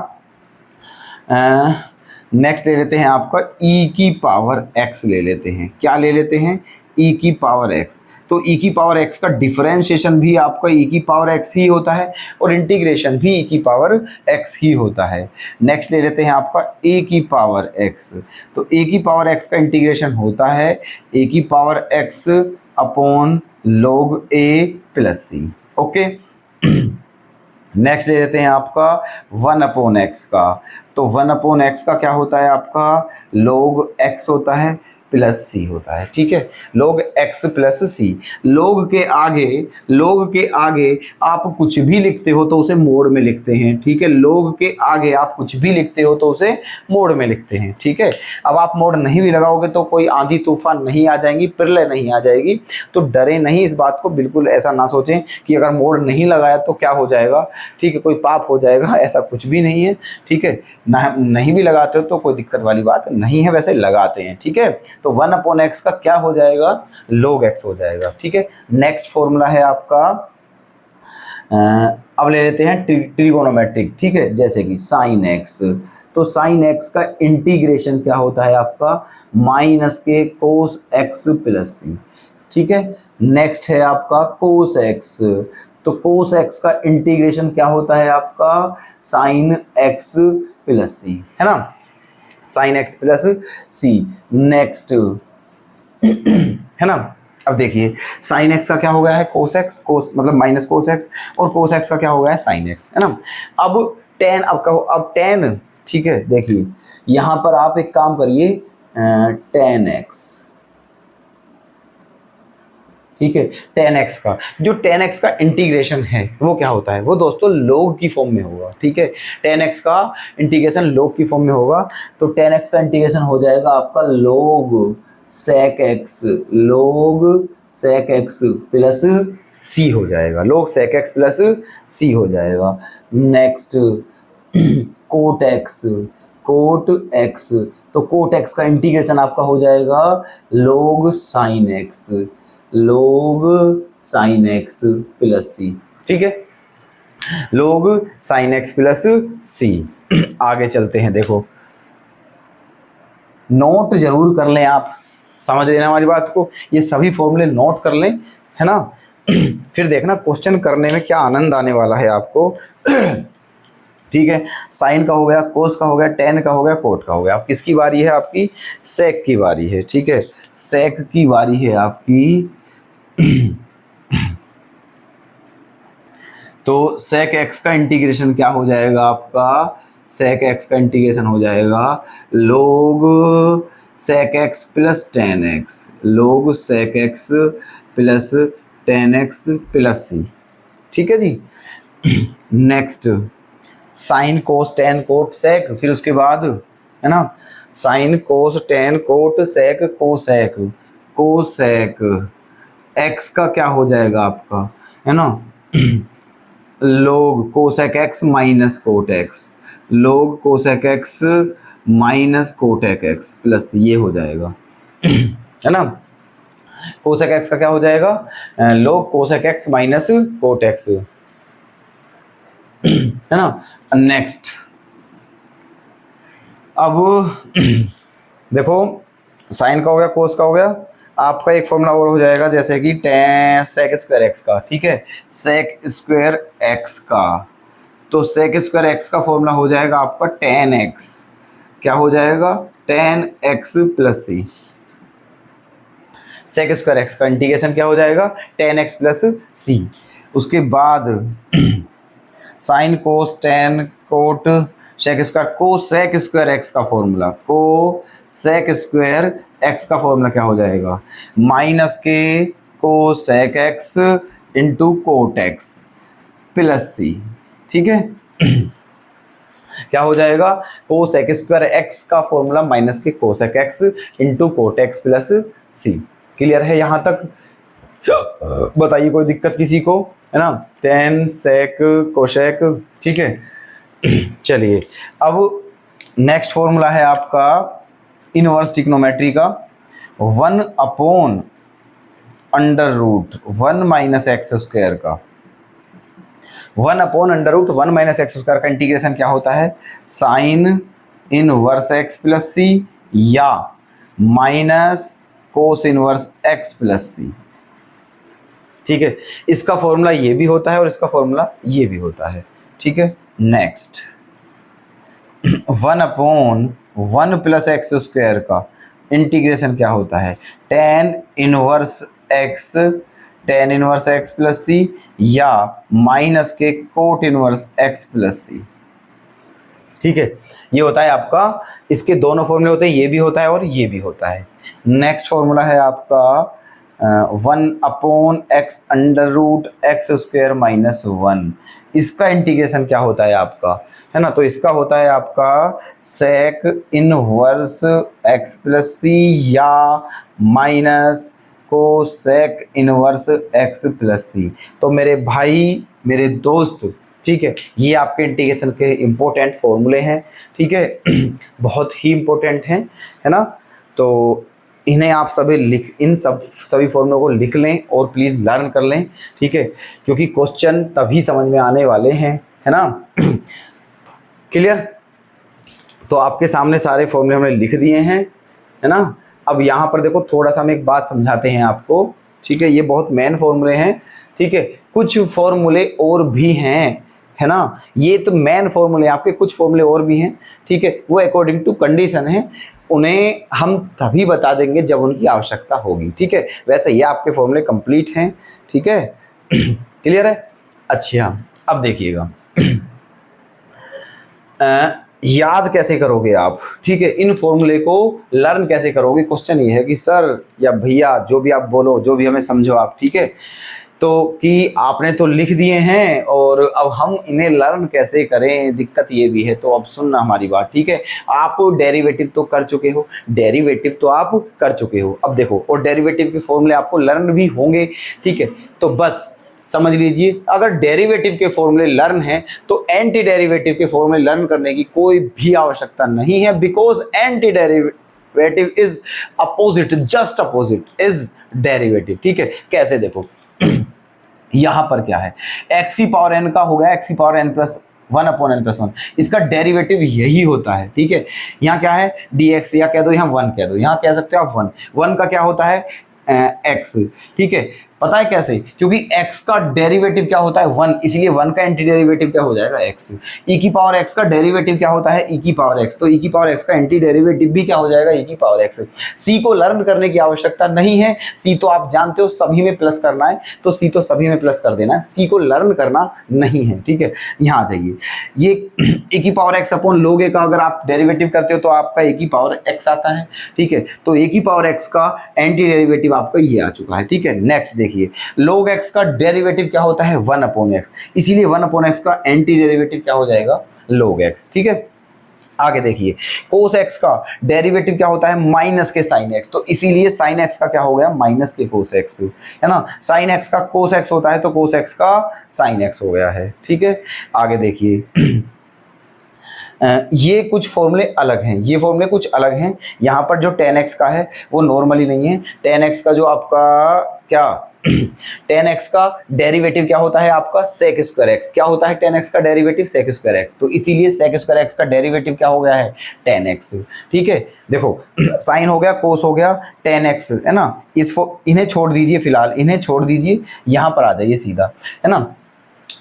नेक्स्ट ले लेते हैं आपका e की पावर x ले लेते हैं, क्या ले लेते हैं, e की पावर x। तो e की पावर x का डिफरेंशिएशन भी आपका e की पावर x ही होता है, और इंटीग्रेशन भी e की पावर x ही होता है। नेक्स्ट ले लेते हैं आपका a की पावर x। तो a की पावर x का इंटीग्रेशन होता है a की power x upon log a plus c, okay. Next ले लेते हैं आपका 1/x का। तो 1/x का क्या होता है आपका, log x होता है प्लस सी होता है, ठीक है, log x प्लस सी। log के आगे आप कुछ भी लिखते हो तो उसे मोड में लिखते हैं, ठीक है, log के आगे आप कुछ भी लिखते हो तो उसे मोड में लिखते हैं, ठीक है। अब आप मोड नहीं भी लगाओगे तो कोई आंधी तूफान नहीं आ जाएंगी, प्रलय नहीं आ जाएगी, तो डरे नहीं इस बात को, बिल्कुल ऐसा ना सोचें कि अगर मोड नहीं लगाया तो क्या हो जाएगा, ठीक है, कोई पाप हो जाएगा, ऐसा कुछ भी नहीं है, ठीक है ना। नहीं भी लगाते हो तो कोई दिक्कत वाली बात नहीं है, वैसे लगाते हैं, ठीक है। तो 1/x का क्या हो जाएगा, log x हो जाएगा, ठीक है। नेक्स्ट फॉर्मूला है आपका, अब ले लेते हैं ट्रिगोनोमेट्रिक, ठीक है, जैसे कि sin x। तो sin x का इंटीग्रेशन क्या होता है आपका, माइनस के cos x प्लस सी, ठीक है। नेक्स्ट है आपका cos x। तो cos x का इंटीग्रेशन क्या होता है आपका, sin x प्लस सी, है ना, sin x प्लस सी। नेक्स्ट है ना। अब देखिए sin x का क्या हो गया है cos x, cos मतलब माइनस cos x, और cos x का क्या हो गया है sin x, है ना। अब tan, अब कहो अब tan, ठीक है, देखिए यहाँ पर आप एक काम करिए, tan x, ठीक है, tan x का जो tan x का इंटीग्रेशन है वो क्या होता है, वो दोस्तों log की फॉर्म में होगा, ठीक है। tan x का इंटीग्रेशन log की फॉर्म में होगा, तो tan x का इंटीग्रेशन हो जाएगा आपका log sec x, log sec x plus c हो जाएगा, log sec x plus c हो जाएगा। Next cot x, cot x, तो cot x का इंटीग्रेशन आपका हो जाएगा log sin x, log sin x plus c, ठीक है, log sin x plus c. आगे चलते हैं, देखो नोट जरूर कर लें, आप समझ लेना हमारी बात को, ये सभी फॉर्मूले नोट कर लें, है ना। फिर देखना क्वेश्चन करने में क्या आनंद आने वाला है आपको। ठीक है, साइन का हो गया, कोस का हो गया, टेन का हो गया, कोट का हो गया। अब किसकी बारी है आपकी, सेक की बारी है, ठीक है, सेक की बारी है आपकी। तो सेक एक्स का इंटीग्रेशन क्या हो जाएगा आपका, सेक एक्स का इंटीग्रेशन हो जाएगा log sec x plus tan x, log sec x plus tan x plus c, ठीक है जी। Next sine cos tan cot sec, फिर उसके बाद है ना sine cos tan cot sec cosec, cosec x का क्या हो जाएगा आपका, है ना log cosec x minus cot x, log cosec x minus cot x plus ये हो जाएगा, है ना। कोसेक एक्स का क्या हो जाएगा, लोग cosec x minus cot x, है ना। नेक्स्ट अब देखो साइन का हो गया, कोस का हो गया, आपका एक फॉर्मूला और हो जाएगा जैसे कि टेन सेक स्क्वायर एक्स का, ठीक है, सेक स्क्वायर एक्स का। तो सेक स्क्वायर एक्स का फॉर्मूला हो जाएगा आपका टेन एक्स, क्या हो जाएगा tan x plus c. Sec square x का इंटीग्रेशन क्या हो जाएगा टेन एक्स प्लस सी। उसके बाद sine cos tan cot sec square, cosec square x का formula, cosec square x का फॉर्मूला क्या हो जाएगा माइनस के cosec x into cot x plus c, ठीक है। क्या हो जाएगा कोसेक स्क्वायर एक्स का फॉर्मूला माइनस के cosec x into cot x plus c. Clear है यहाँ तक, बताइए कोई दिक्कत किसी को, है ना, टेन सेक कोसेक, ठीक है। चलिए अब नेक्स्ट फॉर्मूला है आपका इनवर्स ट्रिग्नोमेट्री का, 1/√1 माइनस एक्स स्क्वायर का, 1/√1 माइनस एक्स स्क्वायर का इंटीग्रेशन क्या होता है sine inverse x plus c या minus cos inverse x plus c, ठीक है। इसका फॉर्मूला ये भी होता है और इसका फॉर्मूला ये भी होता है, ठीक है। नेक्स्ट 1/1 प्लस एक्स स्क्वायर का इंटीग्रेशन क्या होता है tan inverse x tan inverse x plus c या माइनस के cot inverse x plus c. ठीक है, ये होता है आपका, इसके दोनों फॉर्मूले होते हैं, ये भी होता है और ये भी होता है। नेक्स्ट फॉर्मूला है आपका 1/x under root x square minus 1। इसका इंटीग्रेशन क्या होता है आपका, है ना, तो इसका होता है आपका sec inverse x plus c या माइनस को सेक इनवर्स एक्स प्लस सी। तो मेरे भाई, मेरे दोस्त, ठीक है, ये आपके इंटीग्रेशन के इम्पोर्टेंट फॉर्मूले हैं। ठीक है, बहुत ही इम्पोर्टेंट हैं, है ना। तो इन्हें आप सभी फॉर्मूलों को लिख लें और प्लीज़ लर्न कर लें। ठीक है, क्योंकि क्वेश्चन तभी समझ में आने वाले हैं, है ना। क्लियर। तो आपके सामने सारे फॉर्मूले हमने लिख दिए हैं, है ना। अब यहाँ पर देखो, थोड़ा सा हम एक बात समझाते हैं आपको। ठीक है, ये बहुत मेन फॉर्मूले हैं। ठीक है, कुछ फॉर्मूले और भी हैं, है ना। ये तो मेन फॉर्मूले आपके, कुछ फॉर्मूले और भी हैं। ठीक है, वो अकॉर्डिंग टू कंडीशन है, उन्हें हम तभी बता देंगे जब उनकी आवश्यकता होगी। ठीक है, वैसे ये आपके फॉर्मूले कंप्लीट हैं। ठीक है, क्लियर है। अच्छा, अब देखिएगा याद कैसे करोगे आप। ठीक है, इन फॉर्मूले को लर्न कैसे करोगे। क्वेश्चन ये है कि सर या भैया, जो भी आप बोलो, जो भी हमें समझो आप, ठीक है, तो कि आपने तो लिख दिए हैं और अब हम इन्हें लर्न कैसे करें, दिक्कत ये भी है। तो अब सुनना हमारी बात। ठीक है, आप डेरिवेटिव तो कर चुके हो, डेरिवेटिव तो आप कर चुके हो। अब देखो, और डेरिवेटिव के फॉर्मूले आपको लर्न भी होंगे। ठीक है, तो बस समझ लीजिए, अगर डेरिवेटिव के फॉर्मूले लर्न हैं तो एंटी डेरिवेटिव के फॉर्मूले लर्न करने की कोई भी आवश्यकता नहीं है, because anti derivative is opposite, just opposite is derivative. ठीक है, कैसे देखो, यहां पर क्या है, एक्स की पावर एन का हो गया एक्स की पावर एन प्लस 1/n+1, इसका डेरिवेटिव यही होता है। ठीक है, यहाँ क्या है dx, या कह दो यहाँ 1 कह दो, यहाँ कह सकते हो आप 1 का क्या होता है x। ठीक है, पता है कैसे, क्योंकि x का डेरिवेटिव क्या होता है 1, इसलिए 1 का एंटी डेरिवेटिव क्या हो जाएगा x। e की पावर x का डेरिवेटिव क्या होता है e की पावर x, तो e की पावर x का एंटी डेरिवेटिव भी क्या हो जाएगा e की पावर x। c को लर्न करने की आवश्यकता नहीं है, c तो आप जानते हो सभी में प्लस करना है, तो c तो सभी में प्लस कर देना है, c को लर्न करना नहीं है। ठीक है, यहाँ आ जाइए, ये e की power x upon log a का अगर आप डेरिवेटिव करते हो तो आपका e की पावर x आता है। ठीक है, तो e की पावर x का एंटी डेरिवेटिव आपका ये आ चुका है। ठीक है, नेक्स्ट देखिए, log x का डेरिवेटिव क्या होता है 1/x, इसीलिए 1/x का एंटी डेरिवेटिव क्या हो जाएगा log x। ठीक है, आगे देखिए, cos x का डेरिवेटिव क्या होता है माइनस के sin x, तो इसीलिए sin x का क्या हो गया माइनस के cos x, है ना। sin x का cos x होता है तो cos x का sin x हो गया है। ठीक है, आगे देखिए, ये कुछ फॉर्मूले अलग हैं, ये फॉर्मूले कुछ अलग हैं। यहाँ पर जो tan x का है वो नॉर्मली नहीं है, tan x का जो आपका क्या tan x का डेरिवेटिव क्या होता है आपका sec स्क्वायर x, क्या होता है tan x का डेरिवेटिव sec स्क्वायर x, तो इसीलिए sec स्क्वायर x का डेरिवेटिव क्या हो गया है tan x। ठीक है, देखो साइन हो गया, cos हो गया, tan x, है ना। इन्हें छोड़ दीजिए, फिलहाल इन्हें छोड़ दीजिए, यहाँ पर आ जाइए सीधा, है ना।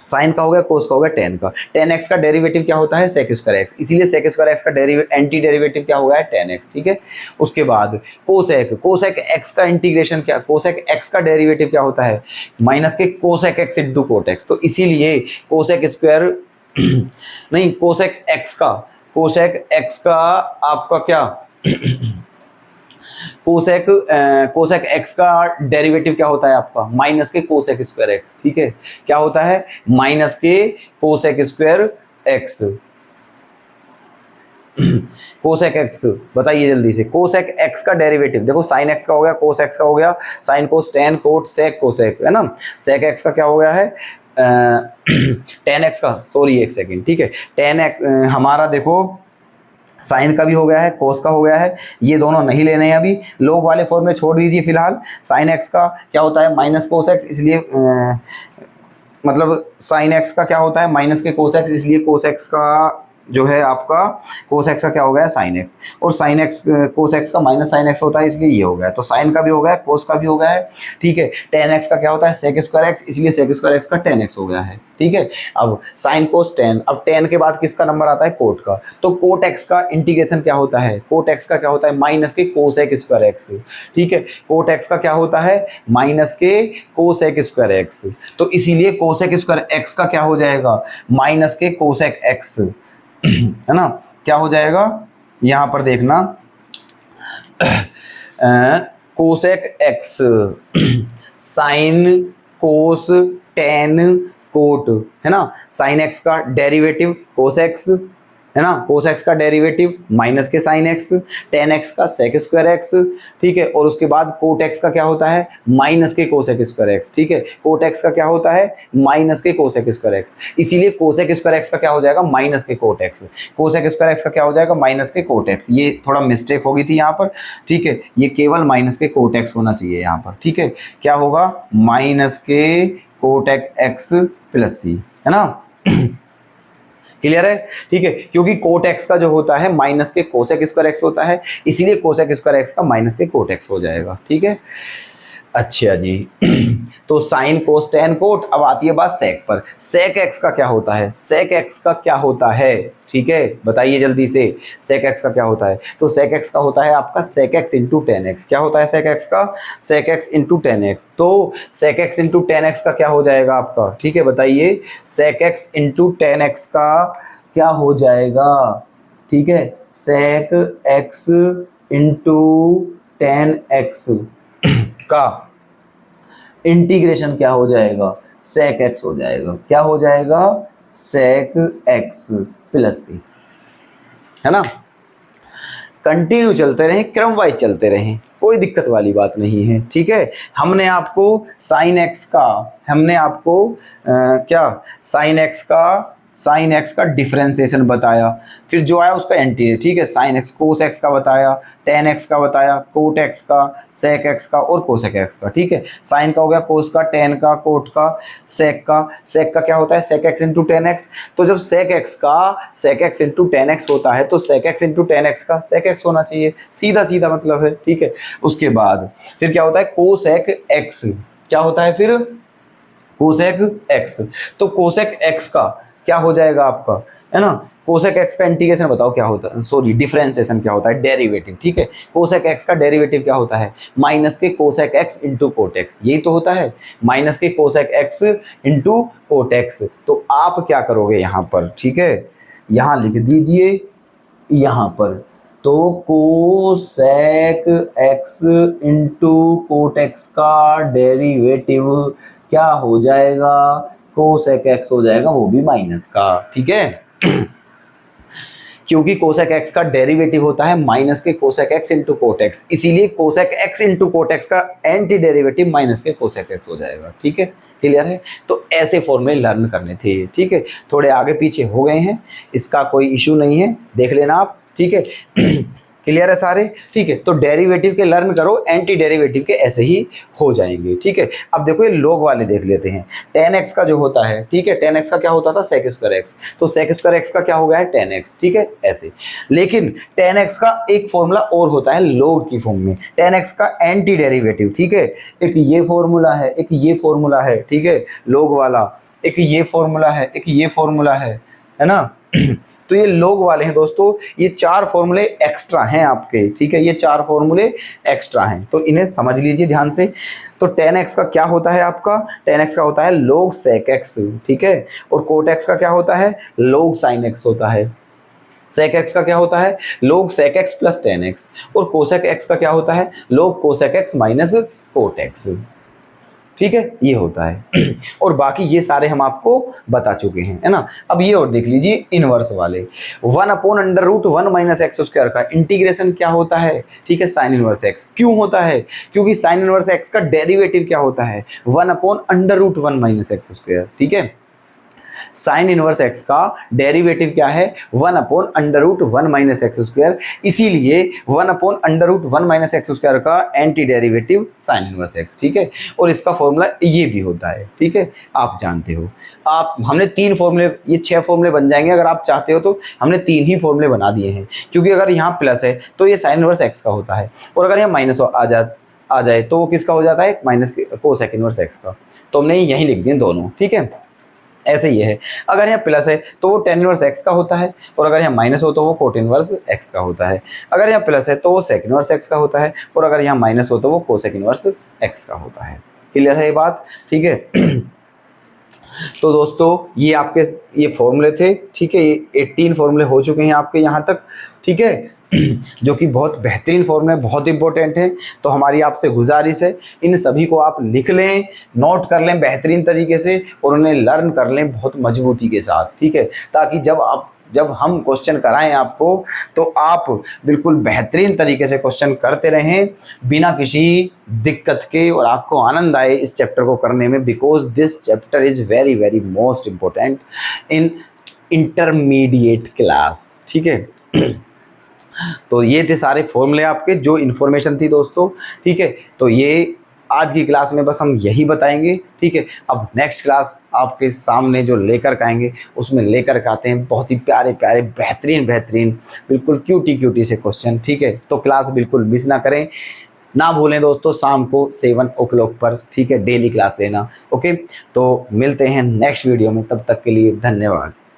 साइन का हो गया, कोस का हो गया, टेन का, टेन एक्स का डेरिवेटिव क्या होता है सेक स्क्वायर एक्स, इसीलिए सेक स्क्वायर एक्स का एंटी डेरिवेटिव क्या हो गया है टेन एक्स। ठीक है, उसके बाद कोसेक एक्स का इंटीग्रेशन क्या, कोसेक एक्स का डेरिवेटिव क्या होता है माइनस के cosec x into cot x, तो इसीलिए कोसेक स्क्वायर नहीं, कोसेक एक्स का आपका क्या कोसेक एक्स का डेरिवेटिव क्या होता है आपका माइनस के कोसेक स्क्वायर एक्स। ठीक है, क्या होता है माइनस के cosec square x. Cosec x बताइए जल्दी से, कोसेक एक्स का डेरिवेटिव देखो, साइन एक्स का हो गया, कोस एक्स का हो गया, sine cos tan cot sec cosec, है ना। सेक एक्स का क्या हो गया है टेन एक्स का, सॉरी एक सेकेंड। ठीक है, टेन एक्स हमारा देखो साइन का भी हो गया है, कोस का हो गया है, ये दोनों नहीं लेने हैं अभी, लोग वाले फॉर्म में छोड़ दीजिए फिलहाल। साइन एक्स का क्या होता है माइनस कोस एक्स, इसलिए मतलब साइन एक्स का क्या होता है माइनस के कोस एक्स, इसलिए कोस एक्स का जो है आपका कोस एक्स का क्या हो गया साइन एक्स, और साइन एक्स कोस एक्स का माइनस साइन एक्स होता है, इसलिए ये हो गया। तो साइन का भी हो गया, कोस का भी हो गया है, ठीक है। टेन एक्स का क्या होता है सेक स्क्वायर एक्स, इसलिए सेक स्क्वायर एक्स का टेन एक्स हो गया है, ठीक है। अब साइन कोस टेन, अब टेन के बाद किसका नंबर आता है कोट का, तो कोट एक्स का इंटीग्रेशन क्या होता है, कोट एक्स का क्या होता है माइनस के कोसेक स्क्वायर एक्स, ठीक है। कोट एक्स का क्या होता है माइनस के कोसेक स्क्वायर एक्स, तो इसीलिए कोसेक स्क्वायर एक्स का क्या हो जाएगा माइनस के कोसेक एक्स, है ना। क्या हो जाएगा यहां पर देखना, cosec x sign cos tan coat, है ना। साइन एक्स का डेरिवेटिव कोस एक्स, है ना, कोस एक्स का डेरिवेटिव माइनस के साइन एक्स, टेन एक्स का सेक स्क्वायर एक्स, ठीक है। और उसके बाद कोट एक्स का क्या होता है माइनस के कोसेक स्क्वायर एक्स, ठीक है। कोट एक्स का क्या होता है माइनस के कोसेक स्क्वायर एक्स, इसीलिए कोसेक स्क्वायर एक्स का क्या हो जाएगा माइनस के cot x, cosec square x का क्या हो जाएगा माइनस के कोट एक्स। ये थोड़ा मिस्टेक हो गई थी यहाँ पर, ठीक है, ये केवल माइनस के कोट एक्स होना चाहिए यहाँ पर, ठीक है। क्या होगा माइनस के कोट एक्स प्लस सी, है ना। क्लियर है, ठीक है, क्योंकि कोट एक्स का जो होता है माइनस के कोसेक स्क्वायर एक्स होता है, इसीलिए कोसेक स्क्वायर एक्स का माइनस के कोट एक्स हो जाएगा, ठीक है। अच्छा जी तो साइन कोस टेन कोट। अब आती है बात सेक पर, सेक एक्स का क्या होता है, सेक एक्स का क्या होता है, ठीक है, बताइए जल्दी से, सेक एक्स का क्या होता है। तो सेक एक्स का होता है आपका sec x into tan x. क्या होता है सेक एक्स का sec x into tan x, तो sec x into tan x का क्या हो जाएगा आपका, ठीक है, बताइए sec x into tan x का क्या हो जाएगा, ठीक है। Sec x into tan x का इंटीग्रेशन क्या हो जाएगा सेक एक्स हो जाएगा, क्या हो जाएगा सेक एक्स प्लस सी, है ना। कंटिन्यू चलते रहें, क्रम वाइज चलते रहें, कोई दिक्कत वाली बात नहीं है, ठीक है। हमने आपको साइन एक्स का, हमने आपको क्या साइन एक्स का डिफरेंशिएशन बताया, फिर जो आया उसका एंटी, ठीक है। साइन एक्स कोस एक्स का बताया, टेन एक्स का बताया, कोट एक्स का, सेक एक्स का और कोसेक एक्स का, ठीक है। साइन का हो गया कोस का, टेन का, कोट का, सेक का क्या होता है sec x into tan x. तो जब सेक एक्स का sec x into tan x होता है तो sec x into tan x का सेक एक्स होना चाहिए, सीधा सीधा मतलब है, ठीक है। उसके बाद फिर क्या होता है कोसेक एक्स, क्या होता है फिर कोसेक एक्स, तो कोसेक एक्स का क्या हो जाएगा आपका, है ना। कोसेक एक्स का इंटीग्रेशन बताओ क्या होता है, सॉरी डिफरेंशिएशन क्या होता है, डेरिवेटिव, ठीक है। कोसेक एक्स का डेरिवेटिव क्या होता है माइनस के cosec x into cot x, यही तो होता है माइनस के cosec x into cot x. तो आप क्या करोगे यहाँ पर, ठीक है, यहाँ लिख दीजिए यहाँ पर, तो cosec x into cot x का डेरिवेटिव क्या हो जाएगा कोसेक एक्स हो जाएगा, वो भी माइनस का, ठीक है। क्योंकि कोसेक एक्स का डेरिवेटिव होता है माइनस के cosec x into cot x, इसीलिए cosec x into cot x का एंटी डेरिवेटिव माइनस के कोसेक एक्स हो जाएगा, ठीक है। क्लियर है, तो ऐसे फॉर्मूले लर्न करने थे, ठीक है। थोड़े आगे पीछे हो गए हैं, इसका कोई इशू नहीं है, देख लेना आप, ठीक है। क्लियर है सारे, ठीक है। तो डेरिवेटिव के लर्न करो, एंटी डेरिवेटिव के ऐसे ही हो जाएंगे, ठीक है। अब देखो ये लोग वाले देख लेते हैं, टेन एक्स का जो होता है, ठीक है, टेन एक्स का क्या होता था सेक स्क्वायर एक्स, तो सेक स्क्वायर एक्स का क्या हो गया है टेन एक्स, ठीक है, ऐसे। लेकिन टेन एक्स का एक फॉर्मूला और होता है लोग की फॉर्म में, टेन एक्स का एंटी डेरिवेटिव, ठीक है। एक ये फॉर्मूला है, एक ये फॉर्मूला है, ठीक है, लोग वाला, एक ये फॉर्मूला है, एक ये फॉर्मूला है ना। तो ये लोग वाले हैं दोस्तों, ये चार फॉर्मूले एक्स्ट्रा हैं आपके, ठीक है, ये चार फॉर्मूले एक्स्ट्रा हैं, तो इन्हें समझ लीजिए ध्यान से। तो टेन एक्स का क्या होता है आपका, टेन एक्स का होता है लोग सेक एक्स, ठीक है, और कोट एक्स का क्या होता है लोग साइन एक्स होता है, सेक एक्स का क्या होता है log sec x plus tan x, और कोसेक एक्स का क्या होता है log cosec x minus cot x, ठीक है, ये होता है। और बाकी ये सारे हम आपको बता चुके हैं, है ना। अब ये और देख लीजिए इनवर्स वाले, 1/√1 माइनस एक्स स्क्वायर का इंटीग्रेशन क्या होता है, ठीक है, साइन इनवर्स एक्स। क्यों होता है, क्योंकि साइन इनवर्स एक्स का डेरिवेटिव क्या होता है 1/√1 माइनस एक्स स्क्वायर, ठीक है। साइन इनवर्स एक्स का डेरिवेटिव क्या है, 1/√1 माइनस एक्स स्क्वायर, इसीलिए 1/√1 माइनस एक्स स्क्वायर का anti derivative sign inverse x, ठीक है। और इसका फॉर्मूला ये भी होता है, ठीक है, आप जानते हो। आप हमने 3 फॉर्मूले, ये 6 फॉर्मूले बन जाएंगे अगर आप चाहते हो तो। हमने 3 ही फॉर्मूले बना दिए हैं, क्योंकि अगर यहाँ प्लस है तो ये साइन इनवर्स एक्स का होता है, और अगर यहाँ माइनस आ जाए तो वो किसका हो जाता है, माइनस कोसेक इनवर्स एक्स का। तो हमने यहीं लिख दिए दोनों, ठीक है। ऐसे ही है, अगर यहाँ प्लस है तो वो टेन इनवर्स एक्स का होता है, और अगर यहाँ माइनस हो तो वो कोट इनवर्स एक्स का होता है। अगर यहाँ प्लस है तो वो सेक इनवर्स एक्स का होता है, और अगर यहाँ माइनस हो तो वो कोसेक इनवर्स एक्स का होता है। क्लियर है ये बात, ठीक है। तो दोस्तों ये आपके ये फॉर्मूले थे, ठीक है। ये 18 फॉर्मूले हो चुके हैं आपके यहाँ तक, ठीक है, जो कि बहुत बेहतरीन फॉर्मूले, बहुत इंपॉर्टेंट है। तो हमारी आपसे गुजारिश है, इन सभी को आप लिख लें, नोट कर लें बेहतरीन तरीके से, और उन्हें लर्न कर लें बहुत मजबूती के साथ, ठीक है, ताकि जब हम क्वेश्चन कराएं आपको तो आप बिल्कुल बेहतरीन तरीके से क्वेश्चन करते रहें बिना किसी दिक्कत के, और आपको आनंद आए इस चैप्टर को करने में, because this chapter is very very most important in intermediate class, ठीक है। तो ये थे सारे फॉर्मूले आपके, जो इन्फॉर्मेशन थी दोस्तों, ठीक है। तो ये आज की क्लास में बस हम यही बताएंगे, ठीक है। अब नेक्स्ट क्लास आपके सामने जो लेकर के आएंगे उसमें लेकर के आते हैं बहुत ही प्यारे प्यारे बेहतरीन बिल्कुल क्यूटी से क्वेश्चन, ठीक है। तो क्लास बिल्कुल मिस ना करें, ना भूलें दोस्तों, शाम को 7 o'clock पर, ठीक है, डेली क्लास लेना। ओके, तो मिलते हैं नेक्स्ट वीडियो में, तब तक के लिए धन्यवाद।